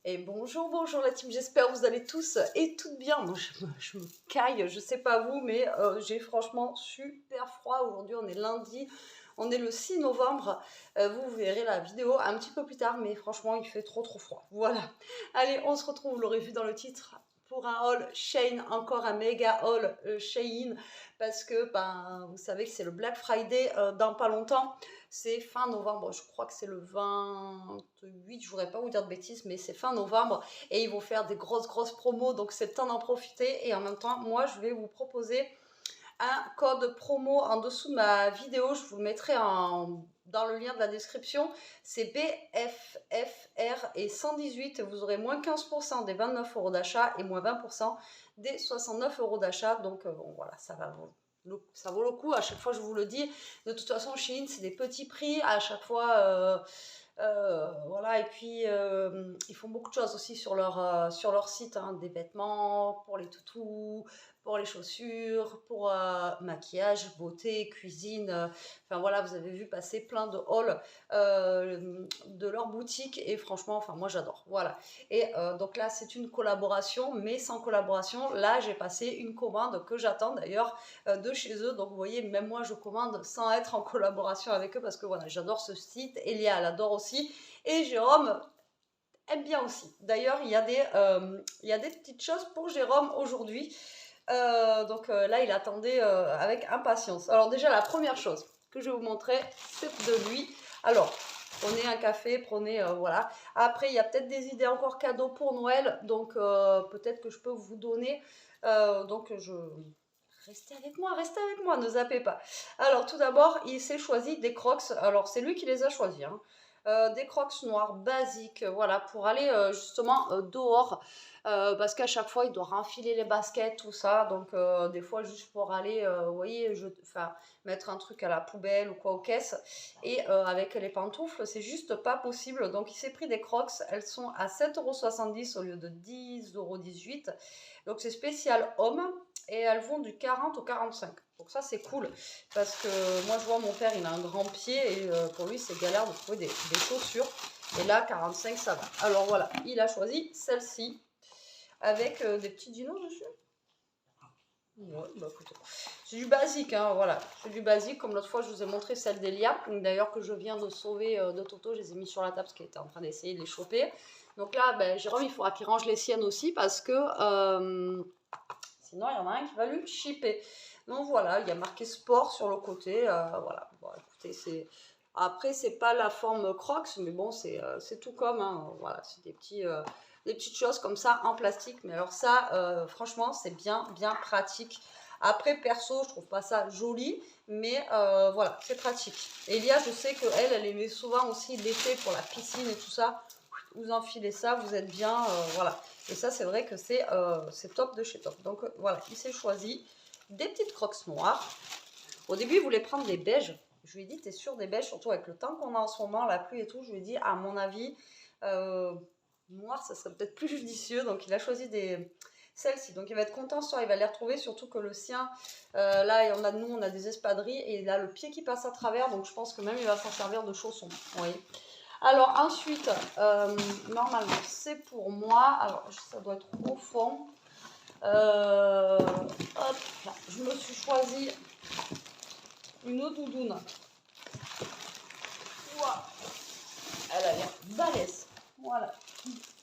Et bonjour, bonjour la team, j'espère que vous allez tous et toutes bien. Moi, je me caille, je sais pas vous, mais j'ai franchement super froid. Aujourd'hui, on est lundi, on est le 6 novembre. Vous verrez la vidéo un petit peu plus tard, mais franchement, il fait trop froid. Voilà. Allez, on se retrouve, vous l'aurez vu dans le titre, pour un haul Shein, encore un méga haul Shein, parce que ben, vous savez que c'est le Black Friday dans pas longtemps. C'est fin novembre, je crois que c'est le 28, je voudrais pas vous dire de bêtises, mais c'est fin novembre et ils vont faire des grosses promos, donc c'est le temps d'en profiter. Et en même temps, moi, je vais vous proposer un code promo en dessous de ma vidéo, je vous le mettrai dans le lien de la description. C'est BFFR et 118, vous aurez moins 15% des 29 euros d'achat et moins 20% des 69 euros d'achat. Donc bon, voilà, ça vaut le coup. À chaque fois, je vous le dis. De toute façon, Shein, c'est des petits prix. À chaque fois, voilà. Et puis, ils font beaucoup de choses aussi sur leur site, hein, des vêtements pour les toutous, pour les chaussures, pour maquillage, beauté, cuisine. Enfin voilà, vous avez vu passer plein de hauls de leur boutique et franchement, enfin moi j'adore. Voilà. Et donc là, c'est une collaboration, mais sans collaboration. Là, j'ai passé une commande que j'attends d'ailleurs de chez eux. Donc vous voyez, même moi, je commande sans être en collaboration avec eux parce que voilà, j'adore ce site. Elia, elle adore aussi. Et Jérôme aime bien aussi. D'ailleurs, il y a des petites choses pour Jérôme aujourd'hui. Donc là, il attendait avec impatience. Alors déjà, la première chose que je vais vous montrer, c'est de lui. Alors, prenez un café, prenez, voilà. Après, il y a peut-être des idées encore cadeaux pour Noël, donc peut-être que je peux vous donner. Restez avec moi, ne zappez pas. Alors, tout d'abord, il s'est choisi des Crocs. Alors, c'est lui qui les a choisis, hein. Des Crocs noirs basiques, voilà, pour aller justement dehors, parce qu'à chaque fois, il doit renfiler les baskets, tout ça. Donc, des fois, juste pour aller, vous voyez, mettre un truc à la poubelle ou quoi aux caisses. Et avec les pantoufles, c'est juste pas possible. Donc, il s'est pris des Crocs. Elles sont à 7,70 € au lieu de 10,18 €. Donc, c'est spécial homme et elles vont du 40 au 45. Donc ça c'est cool parce que moi je vois mon père il a un grand pied et pour lui c'est galère de trouver des chaussures et là 45 ça va. Alors voilà, il a choisi celle-ci avec des petits dinos dessus. Ouais, bah écoutez, c'est du basique, hein, voilà, c'est du basique comme l'autre fois je vous ai montré celle d'Elia, d'ailleurs que je viens de sauver de Toto, je les ai mis sur la table parce qu'elle était en train d'essayer de les choper. Donc là, ben, Jérôme il faudra qu'il range les siennes aussi parce que sinon, il y en a un qui va lui chipper. Donc voilà, il y a marqué sport sur le côté. Voilà. Bon, écoutez, après, c'est pas la forme Crocs, mais bon, c'est tout comme. Hein. Voilà, c'est des petites choses comme ça en plastique. Mais alors ça, franchement, c'est bien pratique. Après, perso, je trouve pas ça joli, mais voilà, c'est pratique. Elia, je sais qu'elle aimait souvent aussi l'été pour la piscine et tout ça. Vous enfilez ça, vous êtes bien, voilà. Et ça, c'est vrai que c'est top de chez top. Donc voilà, il s'est choisi des petites crocs noires. Au début, il voulait prendre des beiges. Je lui ai dit, t'es sûr des beiges, surtout avec le temps qu'on a en ce moment, la pluie et tout. Je lui ai dit, à mon avis, noir, ça serait peut-être plus judicieux. Donc il a choisi celle-ci. Donc il va être content ce soir, il va les retrouver, surtout que le sien, là, on a des espadrilles et il a le pied qui passe à travers. Donc je pense que même il va s'en servir de chaussons. Vous voyez. Alors ensuite, normalement c'est pour moi, alors ça doit être au fond, hop, là, je me suis choisi une doudoune, voilà. Elle a l'air balèze, voilà,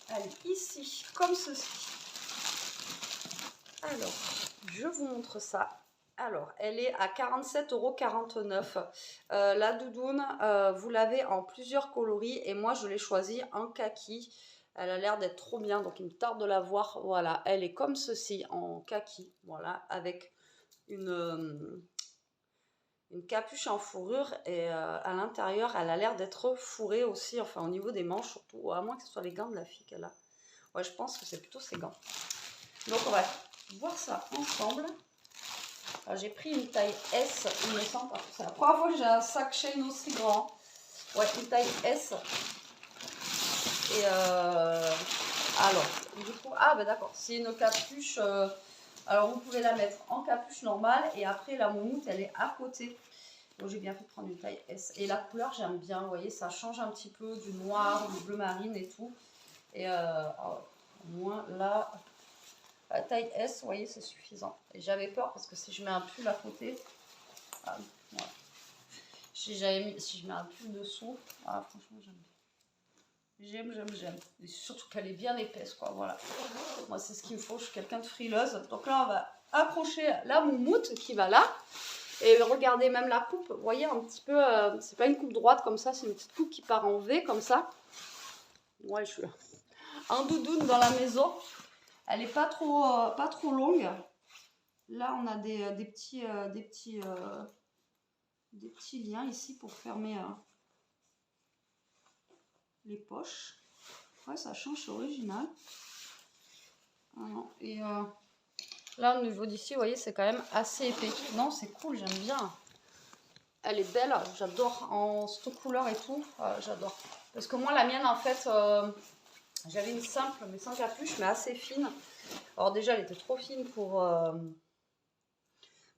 elle est ici, comme ceci. Alors, je vous montre ça. Alors, elle est à 47,49 €. La doudoune, vous l'avez en plusieurs coloris et moi je l'ai choisie en kaki. Elle a l'air d'être trop bien, donc il me tarde de la voir. Voilà, elle est comme ceci, en kaki, voilà, avec une capuche en fourrure et à l'intérieur, elle a l'air d'être fourrée aussi, enfin au niveau des manches surtout, à moins que ce soit les gants de la fille qu'elle a. Ouais, je pense que c'est plutôt ses gants. Donc on va voir ça ensemble. J'ai pris une taille S, il me semble, parce que c'est la première fois que j'ai un sac Shein aussi grand. Ouais, une taille S. Et alors, du coup, ah ben d'accord, c'est une capuche. Alors vous pouvez la mettre en capuche normale et après la moumoute elle est à côté. Bon, j'ai bien fait de prendre une taille S. Et la couleur j'aime bien, vous voyez, ça change un petit peu du noir, du bleu marine et tout. Et au moins là, la taille S, vous voyez, c'est suffisant. Et j'avais peur parce que si je mets un pull à côté, voilà. Si je mets un pull dessous, franchement, j'aime bien. J'aime. Et surtout qu'elle est bien épaisse, quoi, voilà. Moi, c'est ce qu'il me faut, je suis quelqu'un de frileuse. Donc là, on va accrocher la moumoute qui va là. Et regardez, même la coupe, vous voyez, un petit peu, c'est pas une coupe droite comme ça, c'est une petite coupe qui part en V comme ça. Ouais, je suis en doudoune dans la maison. Elle est pas trop longue. Là, on a des petits liens ici pour fermer les poches. Ouais, ça change, c'est original. Et là, au niveau d'ici, vous voyez, c'est quand même assez épais. Non, c'est cool, j'aime bien. Elle est belle, j'adore. En cette couleur et tout, j'adore. Parce que moi, la mienne, en fait, j'avais une simple, mais sans capuche, mais assez fine. Alors déjà, elle était trop fine pour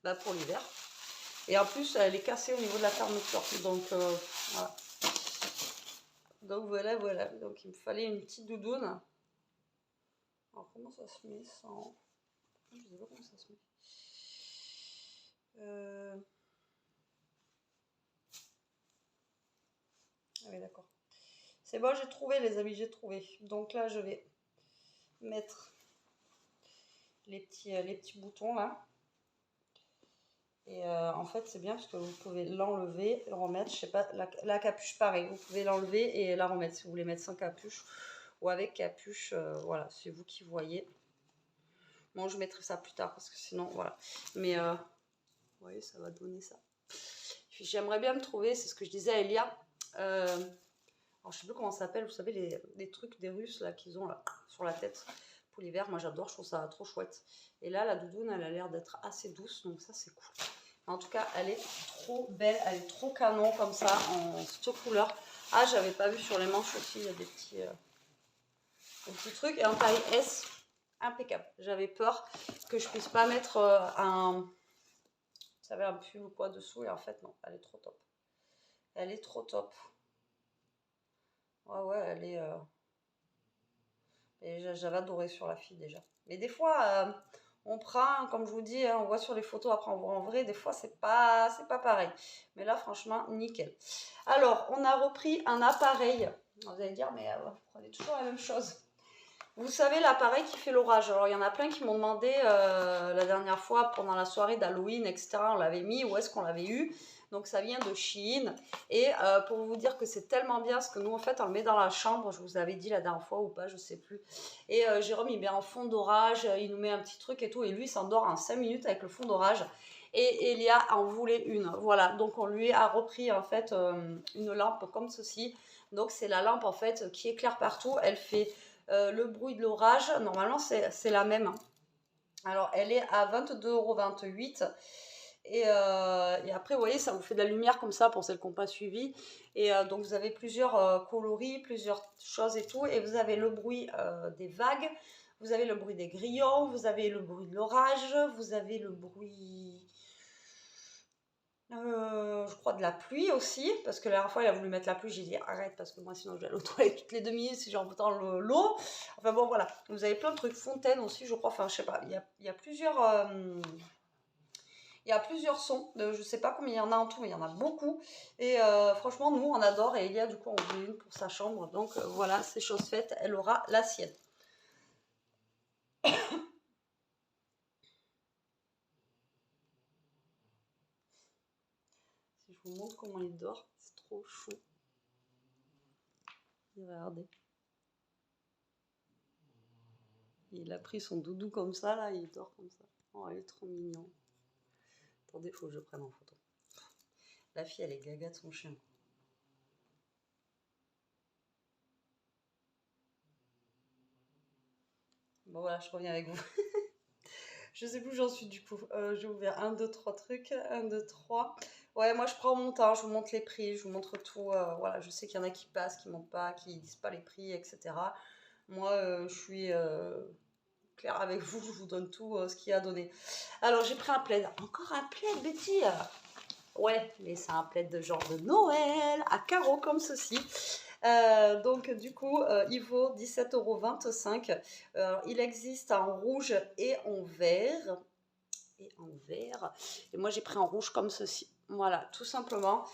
l'hiver. Et en plus, elle est cassée au niveau de la fermeture. Donc, voilà. Donc, voilà. Donc, il me fallait une petite doudoune. Alors, comment ça se met sans... Je ne sais pas comment ça se met. Ah oui, d'accord. C'est bon, j'ai trouvé, les amis, j'ai trouvé. Donc là, je vais mettre les petits boutons, là. Et en fait, c'est bien parce que vous pouvez l'enlever, le remettre. Je sais pas, la capuche, pareil. Vous pouvez l'enlever et la remettre si vous voulez mettre sans capuche ou avec capuche. Voilà, c'est vous qui voyez. Bon, je mettrai ça plus tard parce que sinon, voilà. Mais, vous voyez, ça va donner ça. J'aimerais bien me trouver, c'est ce que je disais à Elia. Alors, je sais plus comment ça s'appelle. Vous savez, les trucs des Russes là qu'ils ont là sur la tête pour l'hiver. Moi, j'adore, je trouve ça trop chouette. Et là, la doudoune, elle a l'air d'être assez douce, donc ça, c'est cool. En tout cas, elle est trop belle, elle est trop canon comme ça, en cette couleur. Ah, j'avais pas vu sur les manches aussi, il y a des petits trucs. Et en taille S, impeccable. J'avais peur que je puisse pas mettre vous savez, un pull ou quoi dessous. Et en fait, non, elle est trop top. Elle est trop top. Ouais, elle est... Et j'avais adoré sur la fille déjà. Mais des fois, on prend, comme je vous dis, on voit sur les photos, après on voit en vrai, des fois c'est pas pareil. Mais là, franchement, nickel. Alors, on a repris un appareil. Vous allez dire, mais vous prenez toujours la même chose. Vous savez, l'appareil qui fait l'orage. Alors, il y en a plein qui m'ont demandé la dernière fois, pendant la soirée d'Halloween, etc., on l'avait mis, où est-ce qu'on l'avait eu? Donc, ça vient de Shein. Et pour vous dire que c'est tellement bien, parce que nous, en fait, on le met dans la chambre, je vous avais dit la dernière fois ou pas, je sais plus. Et Jérôme, il met en fond d'orage, il nous met un petit truc et tout, et lui, il s'endort en 5 minutes avec le fond d'orage. Et Elia en voulait une. Voilà, donc on lui a repris, en fait, une lampe comme ceci. Donc, c'est la lampe, en fait, qui éclaire partout. Elle fait... le bruit de l'orage, normalement c'est la même. Alors elle est à 22,28 €. Et après, vous voyez, ça vous fait de la lumière comme ça pour celles qui n'ont pas suivi. Et donc vous avez plusieurs coloris, plusieurs choses et tout. Et vous avez le bruit des vagues, vous avez le bruit des grillons, vous avez le bruit de l'orage, vous avez le bruit... je crois de la pluie aussi, parce que la dernière fois il a voulu mettre la pluie, j'ai dit arrête parce que moi sinon je vais aller aux toilettes toutes les 2 minutes si j'entends l'eau. Enfin bon voilà, vous avez plein de trucs, fontaine aussi je crois, enfin je sais pas, il y a plusieurs sons, je sais pas combien il y en a en tout mais il y en a beaucoup. Et franchement nous on adore et il y a du coup on voulait une pour sa chambre, donc voilà, c'est chose faite, elle aura la sienne. Si je vous montre comment il dort, c'est trop chou. Regardez. Il a pris son doudou comme ça, là, il dort comme ça. Oh, il est trop mignon. Attendez, il faut que je prenne en photo. La fille, elle est gaga de son chien. Bon, voilà, je reviens avec vous. Je sais plus où j'en suis du coup. J'ai ouvert 1, 2, 3 trucs. 1, 2, 3. Ouais, moi, je prends mon temps. Je vous montre les prix. Je vous montre tout. Voilà, je sais qu'il y en a qui passent, qui montent pas, qui disent pas les prix, etc. Moi, je suis... claire avec vous, je vous donne tout ce qu'il y a à donner. Alors j'ai pris un plaid, encore un plaid Betty. Ouais, mais c'est un plaid de genre de Noël, à carreaux comme ceci. Donc du coup, il vaut 17,25 €. Il existe en rouge et en vert. Et moi, j'ai pris en rouge comme ceci. Voilà, tout simplement.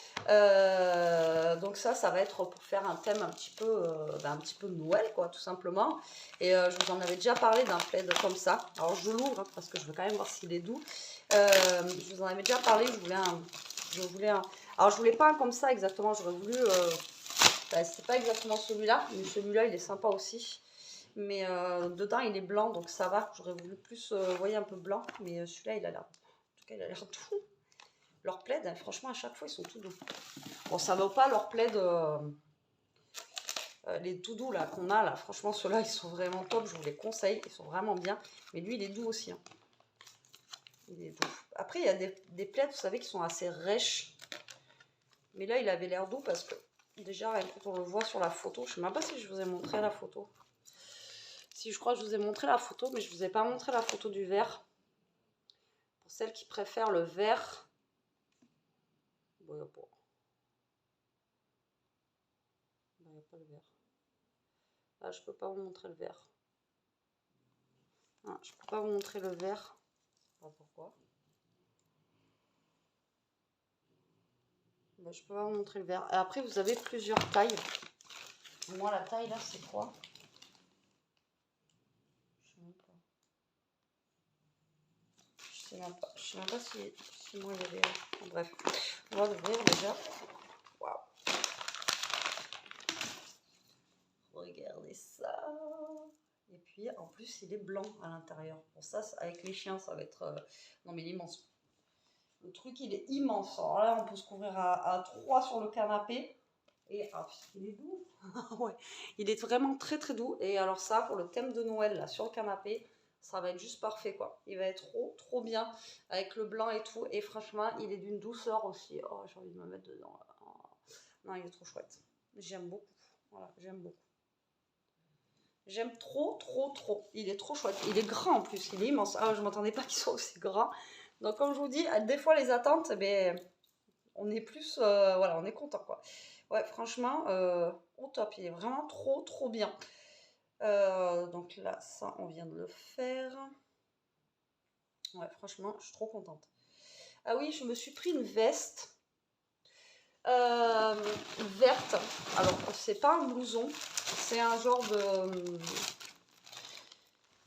Donc ça va être pour faire un thème un petit peu Noël, quoi, tout simplement. Et je vous en avais déjà parlé d'un plaid comme ça. Alors, je l'ouvre parce que je veux quand même voir s'il est doux. Je vous en avais déjà parlé. Alors, je voulais pas un comme ça exactement. J'aurais voulu... c'était pas exactement celui-là, mais celui-là, il est sympa aussi. Mais dedans, il est blanc, donc ça va. J'aurais voulu plus, vous voyez, un peu blanc. Mais celui-là, il a l'air... En tout cas, il a l'air doux. Leurs plaids, franchement, à chaque fois, ils sont tout doux. Bon, ça ne vaut pas leurs plaids, les doudous là qu'on a là. Franchement, ceux-là, ils sont vraiment top. Je vous les conseille. Ils sont vraiment bien. Mais lui, il est doux aussi. Hein. Il est doux. Après, il y a des plaids, vous savez, qui sont assez rêches. Mais là, il avait l'air doux parce que déjà, quand on le voit sur la photo, je ne sais même pas si je vous ai montré la photo. Si, je crois que je vous ai montré la photo, mais je ne vous ai pas montré la photo du vert. Pour celles qui préfèrent le vert... Bon, il n'y a pas le vert. Ah, je peux pas vous montrer le vert. Ah, je peux pas vous montrer le vert. Je sais pas pourquoi. Ben, je peux pas vous montrer le vert. Et après, vous avez plusieurs tailles. Moi, la taille là, c'est quoi? Je sais même pas. Je sais même pas. Je sais même pas si moi il y avait. Bref, on va l'ouvrir déjà. Waouh! Regardez ça. Et puis, en plus, il est blanc à l'intérieur. Pour ça, avec les chiens, ça va être... Non, mais il est immense. Le truc, il est immense. Alors là, on peut se couvrir à 3 sur le canapé. Et il est doux. Ouais, il est vraiment très très doux. Et alors ça, pour le thème de Noël, là, sur le canapé, ça va être juste parfait, quoi. Il va être trop trop bien avec le blanc et tout. Et franchement, il est d'une douceur aussi. Oh, j'ai envie de me mettre dedans. Oh. Non, il est trop chouette. J'aime beaucoup. Voilà, j'aime beaucoup. J'aime trop, trop, trop. Il est trop chouette. Il est grand en plus. Il est immense. Ah, je ne m'attendais pas qu'il soit aussi grand. Donc, comme je vous dis, des fois, les attentes, ben, on est plus... voilà, on est content, quoi. Ouais, franchement, au top. Il est vraiment trop, trop bien. Donc là, ça, on vient de le faire. Ouais, franchement, je suis trop contente. Ah oui, je me suis pris une veste verte. Alors, c'est pas un blouson. C'est un genre de...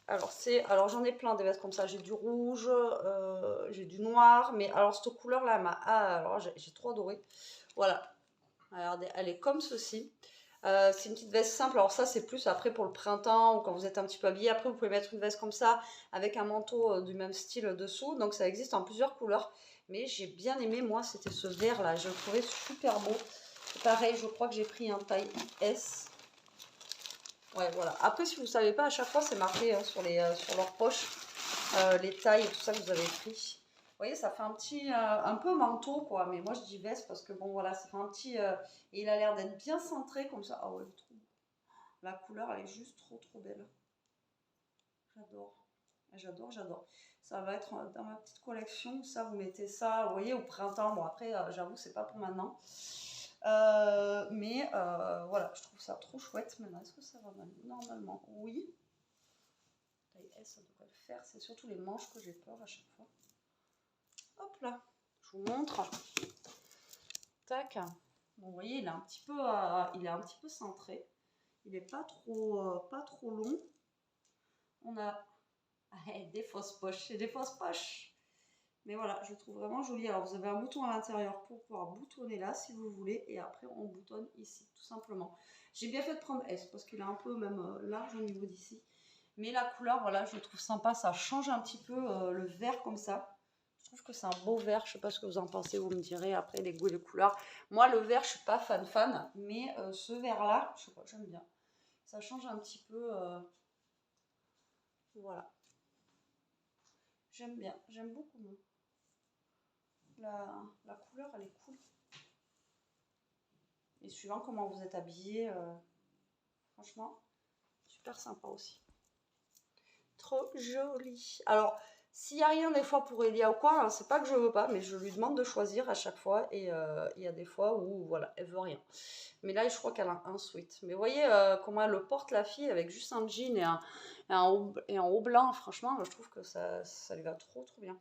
Alors j'en ai plein des vestes comme ça. J'ai du rouge, j'ai du noir. Mais alors, cette couleur-là, alors j'ai trop adoré. Voilà. Regardez, elle est comme ceci. C'est une petite veste simple. Alors ça, c'est plus après pour le printemps ou quand vous êtes un petit peu habillé. Après, vous pouvez mettre une veste comme ça avec un manteau du même style dessous. Donc ça existe en plusieurs couleurs. Mais j'ai bien aimé, moi, c'était ce vert-là. Je le trouvais super beau. Pareil, je crois que j'ai pris un taille S. Ouais, voilà. Après, si vous ne savez pas, à chaque fois, c'est marqué sur leurs poches, les tailles et tout ça que vous avez pris. Vous voyez, ça fait un petit, un peu manteau, quoi. Mais moi, je dis veste parce que, bon, voilà, ça fait un petit... et il a l'air d'être bien cintré, comme ça. Ah ouais, trop beau. La couleur, elle est juste trop, trop belle. J'adore. J'adore, j'adore. Ça va être dans ma petite collection. Ça, vous mettez ça, vous voyez, au printemps. Bon, après, j'avoue, c'est pas pour maintenant. Mais voilà, je trouve ça trop chouette. Maintenant, est-ce que ça va normalement? Oui. Taille S, ça devrait le faire. C'est surtout les manches que j'ai peur à chaque fois. Hop là, je vous montre. Tac. Bon, vous voyez, il est un petit peu centré. Il n'est pas trop long. On a des fausses poches. C'est des fausses poches. Mais voilà, je le trouve vraiment joli. Alors, vous avez un bouton à l'intérieur pour pouvoir boutonner là, si vous voulez. Et après, on boutonne ici, tout simplement. J'ai bien fait de prendre S, parce qu'il est un peu même large au niveau d'ici. Mais la couleur, voilà, je le trouve sympa. Ça change un petit peu le vert comme ça. Je trouve que c'est un beau vert. Je ne sais pas ce que vous en pensez. Vous me direz après les goûts et les couleurs. Moi, le vert, je ne suis pas fan. Mais ce vert-là, je sais pas, j'aime bien. Ça change un petit peu. Voilà. J'aime bien. J'aime beaucoup. La couleur, elle est cool. Et suivant comment vous êtes habillé, franchement, super sympa aussi. Trop joli. Alors, S'il n'y a rien des fois pour Elia ou quoi, hein, c'est pas que je veux pas, mais je lui demande de choisir à chaque fois. Et il y a des fois où, voilà, elle veut rien. Mais là, je crois qu'elle a un sweat. Mais vous voyez comment elle le porte, la fille, avec juste un jean et un haut blanc. Franchement, je trouve que ça lui va trop, trop bien.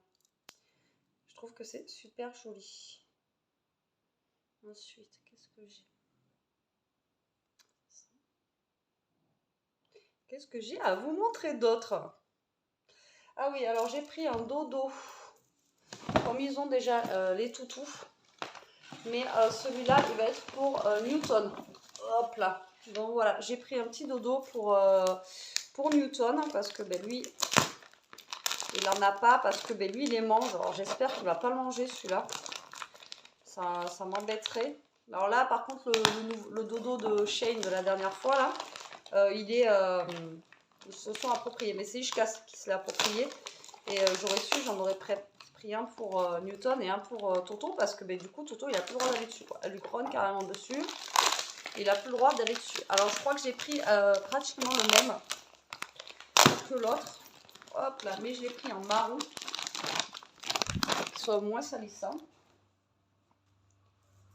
Je trouve que c'est super joli. Ensuite, qu'est-ce que j'ai? Qu'est-ce que j'ai à vous montrer d'autre? Ah oui, alors j'ai pris un dodo. Comme ils ont déjà les toutous. Mais celui-là, il va être pour Newton. Hop là. Donc voilà, j'ai pris un petit dodo pour Newton. Parce que ben, lui, il n'en a pas. Parce que ben, lui, il les mange. Alors j'espère qu'il ne va pas le manger celui-là. Ça m'embêterait. Alors là, par contre, le dodo de Shane de la dernière fois, là, ils se sont appropriés. Mais c'est Ishka qui se l'a approprié. Et j'aurais su, j'en aurais pris un pour Newton et un pour Toto. Parce que ben, du coup, Toto, il n'a plus le droit d'aller dessus, quoi. Elle lui grogne carrément dessus. Il n'a plus le droit d'aller dessus. Alors, je crois que j'ai pris pratiquement le même que l'autre. Hop là, mais je l'ai pris en marron. Pour qu'il soit moins salissant.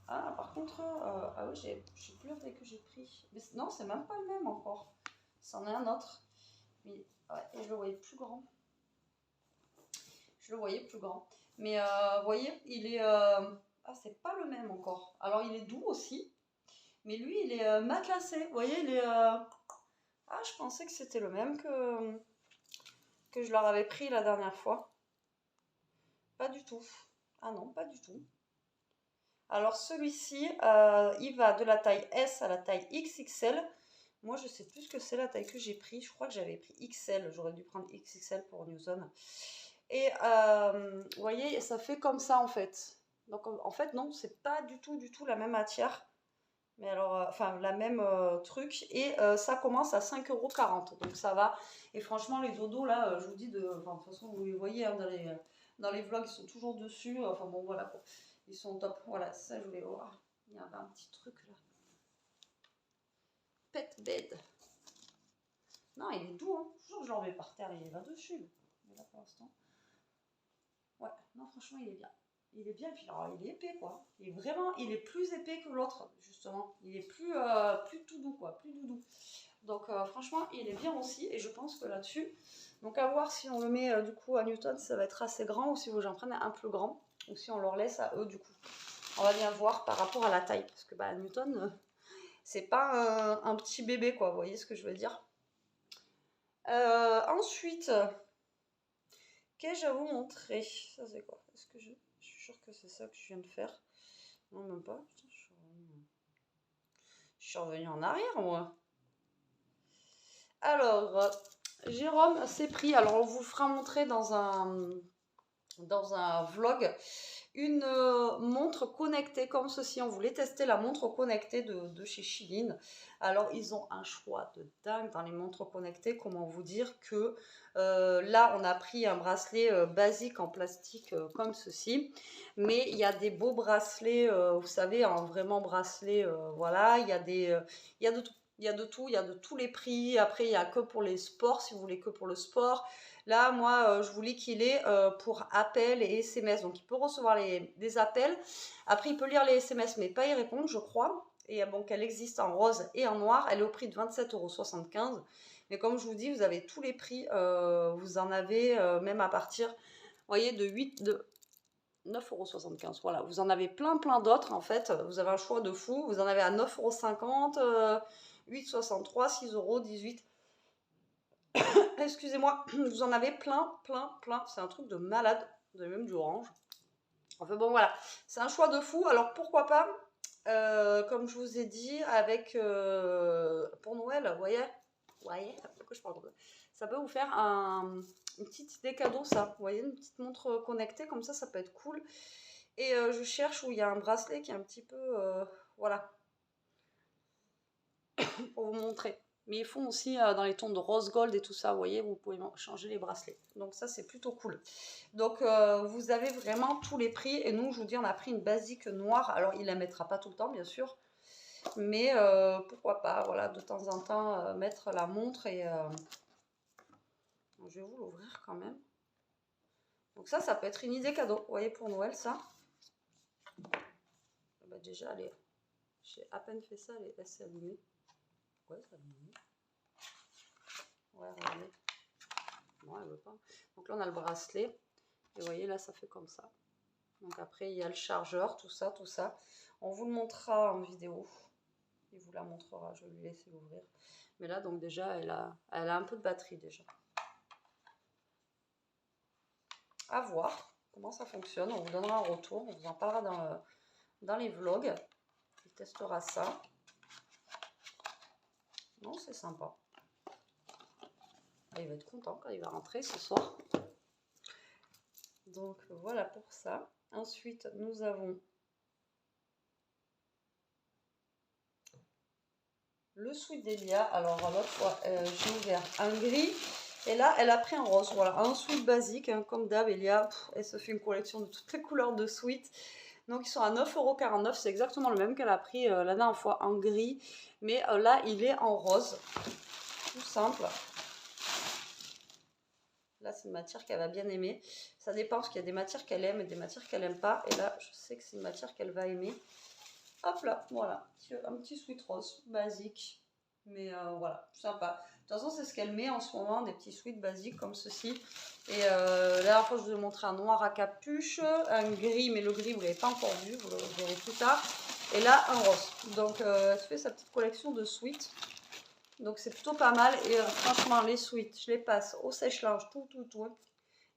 Ah, par contre, ah oui, j'ai plus regardé que j'ai pris. Mais non, c'est même pas le même encore. C'en est un autre. Mais ouais, et je le voyais plus grand. Je le voyais plus grand. Mais vous voyez, il est. Ah, c'est pas le même encore. Alors, il est doux aussi. Mais lui, il est matelassé. Vous voyez, il est. Ah, je pensais que c'était le même que je leur avais pris la dernière fois. Pas du tout. Ah non, pas du tout. Alors celui-ci, il va de la taille S à la taille XXL. Moi, je sais plus ce que c'est la taille que j'ai pris. Je crois que j'avais pris XL. J'aurais dû prendre XXL pour Newton. Et vous voyez, ça fait comme ça en fait. Donc en fait, non, c'est pas du tout la même matière. Mais alors, enfin, la même truc. Et ça commence à 5,40 €. Donc ça va. Et franchement, les dodos, là, je vous dis, de toute façon, vous les voyez hein, dans les vlogs, ils sont toujours dessus. Enfin bon, voilà quoi. Ils sont top. Voilà, ça, je voulais voir. Il y avait un petit truc là. Pet bed. Non, il est doux. Hein. Toujours que je le remets par terre, il va dessus. Mais là, pour l'instant. Ouais, non, franchement, il est bien. Il est bien, puis alors, il est épais, quoi. Il est plus épais que l'autre, justement. Il est plus tout doux, quoi, plus doudou. Donc, franchement, il est bien aussi, et je pense que là-dessus, donc à voir si on le met, du coup, à Newton, ça va être assez grand, ou si vous en prenez un plus grand, ou si on leur laisse à eux, du coup. On va bien voir par rapport à la taille, parce que, bah, Newton, c'est pas un petit bébé, quoi, vous voyez ce que je veux dire. Ensuite... qu'ai-je à vous montrer? Ça c'est quoi? Est-ce que je suis sûre que c'est ça que je viens de faire? Non, même pas. Putain, je suis revenue en arrière, moi. Alors, Jérôme s'est pris. Alors, on vous le fera montrer dans un vlog. Une montre connectée comme ceci. On voulait tester la montre connectée de chez Shein. Alors, ils ont un choix de dingue dans les montres connectées. Comment vous dire que là, on a pris un bracelet basique en plastique comme ceci. Mais il y a des beaux bracelets, vous savez, en vraiment bracelet. Voilà, il y a il y a de tout. Il y a de tout, il y a de tous les prix. Après, il n'y a que pour les sports, si vous voulez que pour le sport. Là, moi, je voulais qu'il ait pour appels et SMS. Donc, il peut recevoir des appels. Après, il peut lire les SMS, mais pas y répondre, je crois. Et bon, qu'elle existe en rose et en noir. Elle est au prix de 27,75 €. Mais comme je vous dis, vous avez tous les prix. Vous en avez même à partir, vous voyez, de 9,75 €. Voilà, vous en avez plein d'autres en fait. Vous avez un choix de fou. Vous en avez à 9,50 €, 8,63 €, 6 €, 18 €. Excusez-moi, vous en avez plein. C'est un truc de malade. Vous avez même du orange. Enfin bon, voilà. C'est un choix de fou. Alors pourquoi pas, comme je vous ai dit, avec pour Noël, vous voyez, pourquoi je parle de ça peut vous faire une petite idée cadeau, ça. Vous voyez, une petite montre connectée, comme ça peut être cool. Et je cherche où il y a un bracelet qui est un petit peu, voilà, pour vous montrer. Mais ils font aussi dans les tons de rose gold et tout ça, vous voyez, vous pouvez changer les bracelets. Donc ça, c'est plutôt cool. Donc vous avez vraiment tous les prix. Et nous, je vous dis, on a pris une basique noire. Alors, il ne la mettra pas tout le temps, bien sûr. Mais pourquoi pas, voilà, de temps en temps, mettre la montre. Et je vais vous l'ouvrir quand même. Donc ça peut être une idée cadeau. Vous voyez, pour Noël, ça. Bah déjà, j'ai à peine fait ça, elle s'est allumée. Ouais, ça allumé. Ouais, regardez. Non, elle veut pas. Donc là, on a le bracelet. Et vous voyez, là, ça fait comme ça. Donc après, il y a le chargeur, tout ça, tout ça. On vous le montrera en vidéo. Il vous la montrera, je vais lui laisser l'ouvrir. Mais là, donc déjà, elle a un peu de batterie déjà. À voir comment ça fonctionne. On vous donnera un retour. On vous en parlera dans les vlogs. Il testera ça. Non, c'est sympa. Il va être content quand il va rentrer ce soir. Donc voilà pour ça. Ensuite, nous avons le sweat d'Elia. Alors l'autre fois, j'ai ouvert un gris. Et là, elle a pris un rose. Voilà, un sweat basique. Hein, comme d'hab, Elia, elle se fait une collection de toutes les couleurs de sweat. Donc ils sont à 9,49 €. C'est exactement le même qu'elle a pris la dernière fois en gris. Mais là, il est en rose. Tout simple. Là, c'est une matière qu'elle va bien aimer. Ça dépend parce qu'il y a des matières qu'elle aime et des matières qu'elle n'aime pas. Et là, je sais que c'est une matière qu'elle va aimer. Hop là, voilà. Un petit sweat rose basique. Mais voilà, sympa. De toute façon, c'est ce qu'elle met en ce moment, des petits sweats basiques comme ceci. Et la dernière fois, je vous ai montré un noir à capuche, un gris, mais le gris, vous ne l'avez pas encore vu, vous le verrez plus tard. Et là, un rose. Donc, elle se fait sa petite collection de sweats. Donc, c'est plutôt pas mal. Et franchement, les sweats, je les passe au sèche-linge, tout.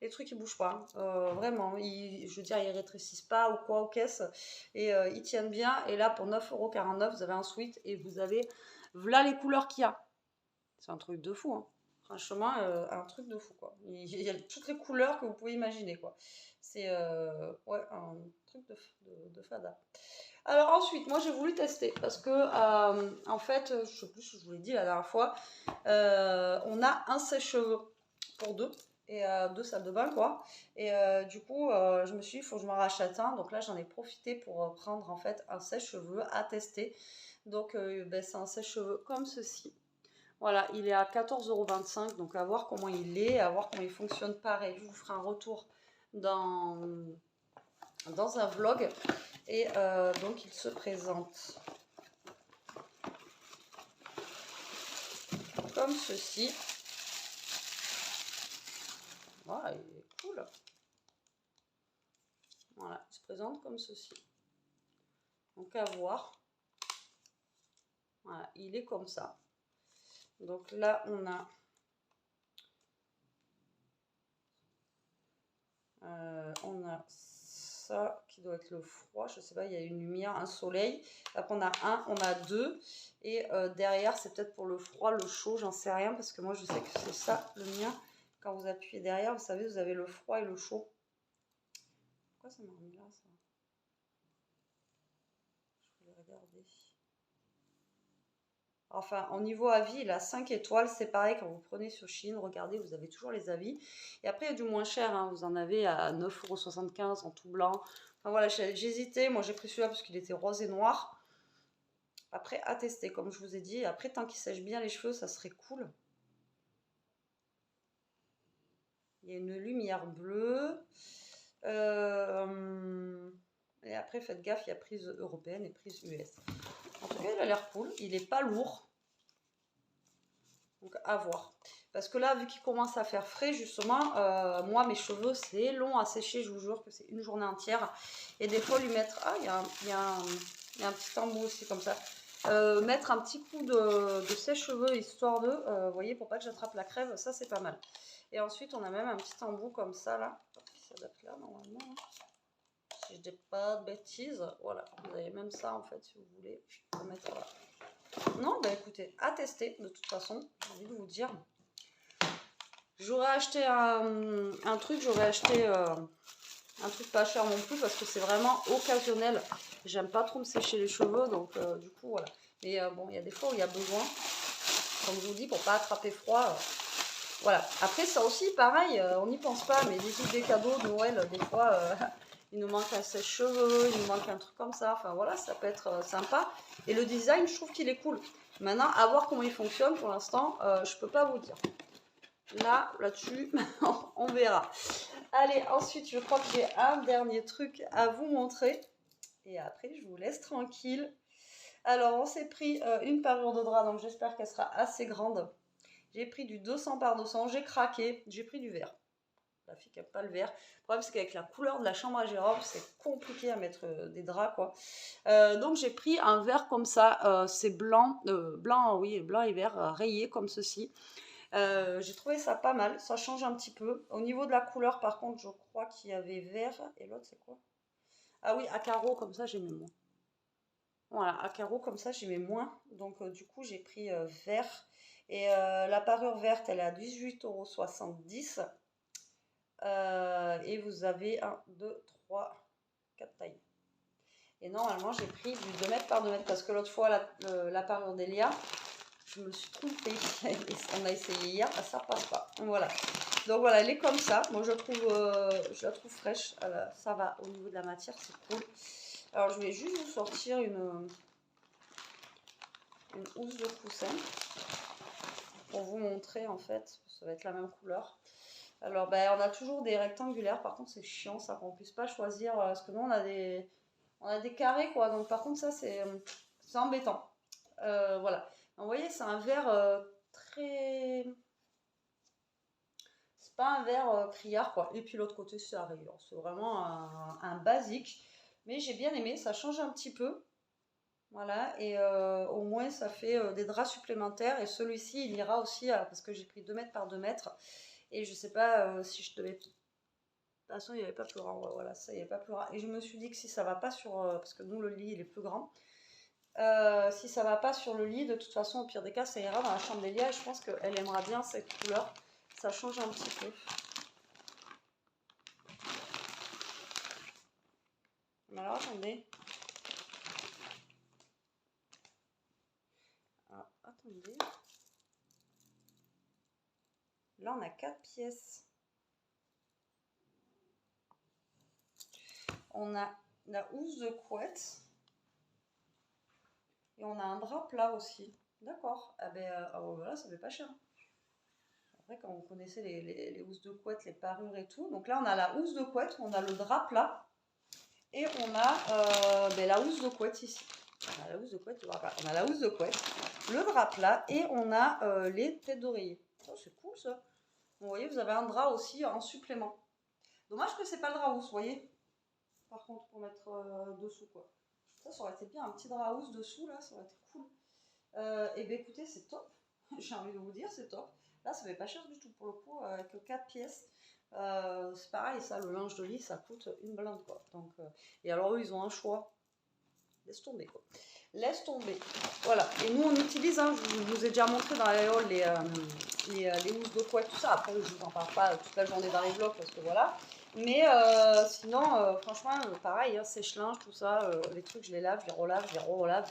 Les trucs, ils bougent pas. Vraiment, je veux dire, ils rétrécissent pas ou quoi aux caisses. Et ils tiennent bien. Et là, pour 9,49 €, vous avez un sweat et vous avez... Voilà les couleurs qu'il y a. C'est un truc de fou, hein. Franchement, un truc de fou, quoi. Il y a toutes les couleurs que vous pouvez imaginer, quoi. C'est ouais, un truc de fada. Alors ensuite, moi j'ai voulu tester parce que en fait, je sais plus si je vous l'ai dit la dernière fois, on a un sèche-cheveux pour deux et deux salles de bain, quoi. Et du coup, je me suis dit, il faut que je m'en rachète un. Donc là, j'en ai profité pour prendre en fait un sèche-cheveux à tester. Donc ben, c'est un sèche-cheveux comme ceci. Voilà, il est à 14,25 €, donc à voir comment il est, à voir comment il fonctionne. Pareil, je vous ferai un retour dans un vlog. Et donc il se présente comme ceci. Voilà, il est cool. Voilà, il se présente comme ceci. Donc à voir. Voilà, il est comme ça. Donc là, on a ça qui doit être le froid. Je sais pas, il y a une lumière, un soleil. Après, on a deux. Et derrière, c'est peut-être pour le froid, le chaud, j'en sais rien. Parce que moi, je sais que c'est ça, le mien. Quand vous appuyez derrière, vous savez, vous avez le froid et le chaud. Pourquoi ça m'a remis là, ça? Je voulais regarder. Enfin, au niveau avis, il a 5 étoiles. C'est pareil, quand vous prenez sur Chine, regardez, vous avez toujours les avis. Et après, il y a du moins cher. Hein. Vous en avez à 9,75 € en tout blanc. Enfin voilà, j'hésitais. Moi, j'ai pris celui-là parce qu'il était rose et noir. Après, à tester, comme je vous ai dit. Après, tant qu'il sèche bien les cheveux, ça serait cool. Il y a une lumière bleue. Et après, faites gaffe, il y a prise européenne et prise US. En tout cas, il a l'air cool. Il n'est pas lourd. Donc, à voir. Parce que là, vu qu'il commence à faire frais, justement, moi, mes cheveux, c'est long à sécher. Je vous jure que c'est une journée entière. Et des fois, lui mettre... Ah, il y a un petit embout aussi, comme ça. Mettre un petit coup de sèche-cheveux, histoire de... vous voyez, pour pas que j'attrape la crève, ça, c'est pas mal. Et ensuite, on a même un petit embout comme ça, là. Qui s'adapte là, normalement. Si je dis pas de bêtises, voilà, vous avez même ça en fait, si vous voulez. Je vais mettre là. Non, bah écoutez, à tester de toute façon, j'ai envie de vous dire. J'aurais acheté un truc, un truc pas cher non plus parce que c'est vraiment occasionnel. J'aime pas trop me sécher les cheveux, donc du coup voilà. Mais bon, il y a des fois où il y a besoin, comme je vous dis, pour pas attraper froid. Voilà. Après ça aussi, pareil, on n'y pense pas, mais des idées cadeaux de Noël, des fois... il nous manque un sèche-cheveux, il nous manque un truc comme ça. Enfin voilà, ça peut être sympa. Et le design, je trouve qu'il est cool. Maintenant, à voir comment il fonctionne. Pour l'instant, je peux pas vous dire. Là-dessus, on verra. Allez, ensuite, je crois que j'ai un dernier truc à vous montrer. Et après, je vous laisse tranquille. Alors, on s'est pris une parure de drap, donc j'espère qu'elle sera assez grande. J'ai pris du 200 par 200, j'ai craqué, j'ai pris du vert. La fille qui n'aime pas le vert. Le problème, c'est qu'avec la couleur de la chambre à Jérôme, c'est compliqué à mettre des draps, quoi. Donc, j'ai pris un vert comme ça. C'est blanc, blanc, oui, blanc et vert, rayé comme ceci. J'ai trouvé ça pas mal. Ça change un petit peu. Au niveau de la couleur, par contre, je crois qu'il y avait vert. Et l'autre, c'est quoi? Ah oui, à carreaux, comme ça, j'aimais moins. Voilà, à carreaux, comme ça, j'aimais moins. Donc, du coup, j'ai pris vert. Et la parure verte, elle est à 18,70 €. Et vous avez 1, 2, 3, 4 tailles. Et normalement, j'ai pris du 2 mètres par 2 mètres parce que l'autre fois, la parure d'Elia, je me suis trompée. On a essayé hier, ça passe pas. Voilà. Donc voilà, elle est comme ça. Moi, je la trouve fraîche. Ça va au niveau de la matière, c'est cool. Alors, je vais juste vous sortir une housse de coussin pour vous montrer en fait. Ça va être la même couleur. Alors, ben, on a toujours des rectangulaires. Par contre, c'est chiant ça qu'on puisse pas choisir parce que nous, on a des carrés quoi. Donc, par contre, ça, c'est embêtant. Voilà. Donc, vous voyez, c'est un vert très. C'est pas un vert criard quoi. Et puis l'autre côté, c'est un rayon. C'est vraiment un basique. Mais j'ai bien aimé. Ça change un petit peu. Voilà, et au moins ça fait des draps supplémentaires. Et celui-ci, il ira aussi, parce que j'ai pris 2 mètres par 2 mètres. Et je sais pas si je devais. De toute façon, il n'y avait pas plus grand. Voilà, ça, il n'y avait pas plus grand. Et je me suis dit que si ça va pas sur. Parce que nous, le lit, il est plus grand. Si ça va pas sur le lit, de toute façon, au pire des cas, ça ira dans la chambre d'Elia. Et je pense qu'elle aimera bien cette couleur. Ça change un petit peu. Mais alors, attendez. Ah, attendez. Là, on a 4 pièces. On a la housse de couette. Et on a un drap plat aussi. D'accord. Ah ben voilà, ça fait pas cher. Après, quand on connaissait les housses de couette, les parures et tout. Donc là, on a la housse de couette, on a le drap plat. Et on a la housse de couette ici. On a la housse de couette, le drap plat. On a la housse de couette, le drap plat et on a les têtes d'oreiller. Oh, c'est cool ça. Vous voyez, vous avez un drap aussi en supplément. Dommage que c'est pas le drap housse, vous voyez. Par contre, pour mettre dessous quoi. Ça aurait été bien, un petit drap housse dessous là, ça aurait été cool. Et bien écoutez, c'est top. J'ai envie de vous dire, c'est top. Là, ça fait pas cher du tout pour le coup, avec 4 pièces. C'est pareil, ça, le linge de lit, ça coûte une blinde quoi. Donc, et alors, eux, ils ont un choix. Laisse tomber quoi. Laisse tomber. Voilà. Et nous, on utilise, hein, je vous ai déjà montré dans les hauls les housses de couette, tout ça. Après, je vous en parle pas toute la journée dans les vlogs parce que voilà. Mais sinon, franchement, pareil, hein, sèche-linge, tout ça, les trucs, je les lave, je les relave, je les relave.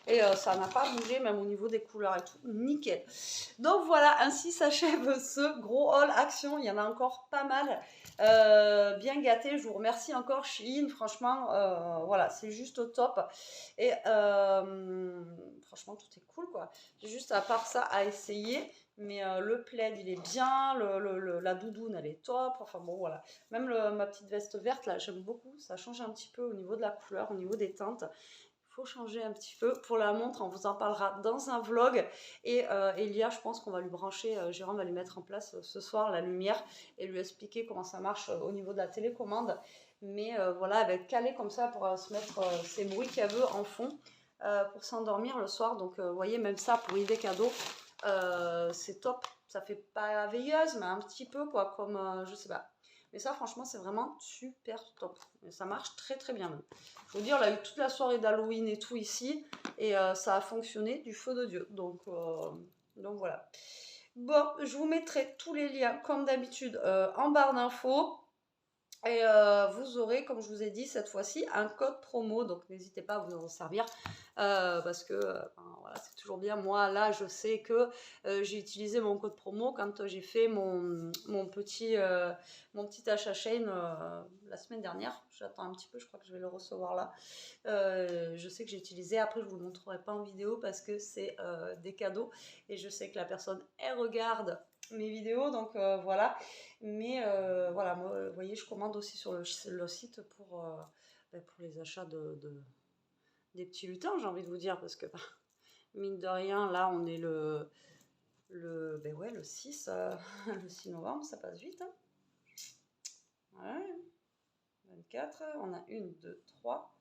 Et ça n'a pas bougé, même au niveau des couleurs et tout, nickel. Donc voilà, ainsi s'achève ce gros haul action. Il y en a encore pas mal. Bien gâté, je vous remercie encore Shein, franchement, voilà, c'est juste au top. Et franchement, tout est cool quoi. J'ai juste à part ça à essayer. Mais le plaid il est bien, la doudoune elle est top, enfin bon voilà. Même ma petite veste verte là, j'aime beaucoup, ça change un petit peu au niveau de la couleur, au niveau des teintes. Il faut changer un petit peu. Pour la montre, on vous en parlera dans un vlog. Et Elia, je pense qu'on va lui brancher, Jérôme va lui mettre en place ce soir la lumière et lui expliquer comment ça marche au niveau de la télécommande. Mais voilà, elle va être calée comme ça pour se mettre ses bruits qu'elle veut en fond pour s'endormir le soir. Donc vous voyez, même ça pour idée cadeau, c'est top. Ça fait pas veilleuse, mais un petit peu quoi, comme je sais pas. Mais ça, franchement, c'est vraiment super top. Et ça marche très très bien même. Je veux dire, on a eu toute la soirée d'Halloween et tout ici, et ça a fonctionné du feu de Dieu. Donc voilà. Bon, je vous mettrai tous les liens, comme d'habitude, en barre d'infos. Et vous aurez, comme je vous ai dit, cette fois-ci, un code promo. Donc, n'hésitez pas à vous en servir. Parce que voilà, c'est toujours bien. Moi, là, je sais que j'ai utilisé mon code promo quand j'ai fait mon petit achat Shein la semaine dernière. J'attends un petit peu, je crois que je vais le recevoir là. Je sais que j'ai utilisé. Après, je ne vous le montrerai pas en vidéo parce que c'est des cadeaux. Et je sais que la personne, elle regarde mes vidéos, donc voilà. Mais voilà, moi, vous voyez, je commande aussi sur le site pour les achats des petits lutins, j'ai envie de vous dire, parce que mine de rien, là, on est le 6, le 6 novembre, ça passe vite. Hein. Ouais, 24, on a 1, 2, 3,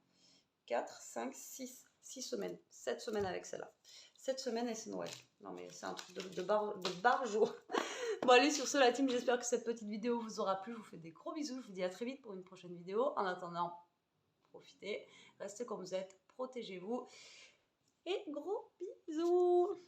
4, 5, 6, 6 semaines, 7 semaines avec celle-là. 7 semaines et c'est Noël. Non mais c'est un truc de barjo. Bon allez, sur ce la team, j'espère que cette petite vidéo vous aura plu. Je vous fais des gros bisous, je vous dis à très vite pour une prochaine vidéo. En attendant, profitez, restez comme vous êtes, protégez-vous et gros bisous.